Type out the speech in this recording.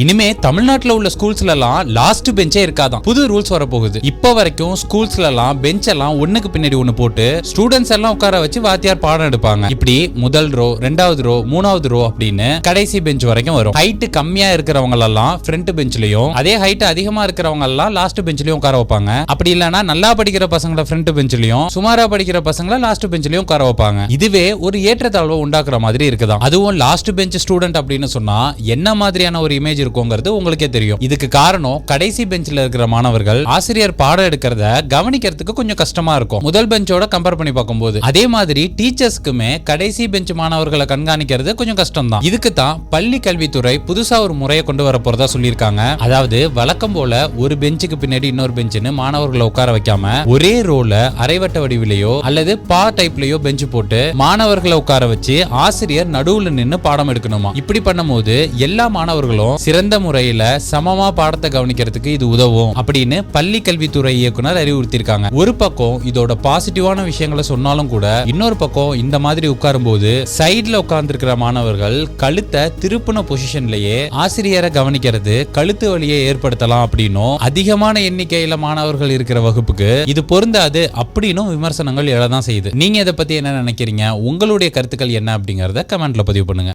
இனிமே தமிழ்நாட்டுல உள்ள ஸ்கூல்ஸ்ல எல்லாம் லாஸ்ட் பெஞ்சே இருக்காதான். புது ரூல்ஸ் வர போகுது. இப்ப வரைக்கும் ஸ்கூல்ஸ்ல எல்லாம் பெஞ்ச் எல்லாம் ஒண்ணுக்கு பின்னாடி ஒண்ணு போட்டு ஸ்டூடெண்ட்ஸ் எல்லாம் உட்கார வச்சு வாத்தியார் பாடம் எடுப்பாங்க. இப்படி முதல் ரோ, ரெண்டாவது ரோ, மூணாவது ரோ அப்படின்னு கடைசி பெஞ்ச் வரைக்கும் வரும். ஹைட் கம்மியா இருக்கிறவங்க எல்லாம் ஃப்ரண்ட் பெஞ்ச்லயும், அதே ஹைட் அதிகமா இருக்கிறவங்க எல்லாம் லாஸ்ட் பெஞ்ச்லயும் உட்கார வைப்பாங்க. அப்படி இல்லனா நல்லா படிக்கிற பசங்களை ஃப்ரண்ட் பெஞ்ச்லயும், சுமாரா படிக்கிற பசங்களை லாஸ்ட் பெஞ்ச்லயும் உட்கார வைப்பாங்க. இதுவே ஒரு ஏற்றத்தாழ்வு உண்டாக்குற மாதிரி இருக்குதான். அதுவும் லாஸ்ட் பெஞ்ச் ஸ்டூடெண்ட் அப்படின்னு சொன்னா என்ன மாதிரியான ஒரு இமேஜ் இருக்குங்கிறது உங்களுக்கே தெரியும். இதுக்கு காரணம் கடைசி பெஞ்ச்ல இருக்கிற மாணவர்கள் ஆசிரியர் பாடம் எடுக்கிறத கவனிக்கிறதுக்கு கொஞ்சம் கஷ்டமா இருக்கும், முதல் பெஞ்சோட கம்பேர் பண்ணி பார்க்கும்போது. அதே மாதிரி டீச்சர்ஸ்க்குமே கடைசி பெஞ்ச் மாணவர்களை கண்காணிக்கிறது கொஞ்சம் கஷ்டம் தான். இதுக்கு தான் பள்ளி கல்வித்துறை புதுசா ஒரு முறையை கொண்டு வர போறதா சொல்லியிருக்காங்க. அதாவது வழக்கம் போல ஒரு பெஞ்சுக்கு பின்னாடி இன்னொரு பெஞ்சுன்னு மாணவர்களை உட்கார வைக்காம ஒரே ரோல அரைவட்ட வடிவிலையோ அல்லது பா டைப்லயோ பெஞ்ச் போட்டு மாணவர்களை உட்கார வச்சு ஆசிரியர் நடுவுல நின்னு பாடம் எடுக்கணுமா. இப்படி பண்ணும்போது எல்லா மாணவர்களும் சிறந்த முறையில சமமா பாடத்தை கவனிக்கிறதுக்கு இது உதவும் அப்படின்னு பள்ளி கல்வித்துறை இயக்குனர் அறிவுறுத்திருக்காங்க. ஒரு பக்கம் இதோட பாசிட்டிவான விஷயங்களை சொன்னாலும் கூட, இன்னொரு பக்கம் இந்த மாதிரி உட்காரும் போது சைட்ல உட்கார்ந்து இருக்கிற மாணவர்கள் கழுத்தை திருப்பின பொசிஷன்லயே ஆசிரியரை கவனிக்கிறது கழுத்து வலியை ஏற்படுத்தலாம் அப்படின்னும், அதிகமான எண்ணிக்கையில மாணவர்கள் இருக்கிற வகுப்புக்கு இது பொருந்தாது அப்படின்னும் விமர்சனங்கள் எழதான் செய்யுது. நீங்க இதை பத்தி என்ன நினைக்கிறீங்க? உங்களுடைய கருத்துக்கள் என்ன அப்படிங்கறத கமெண்ட்ல பதிவு பண்ணுங்க.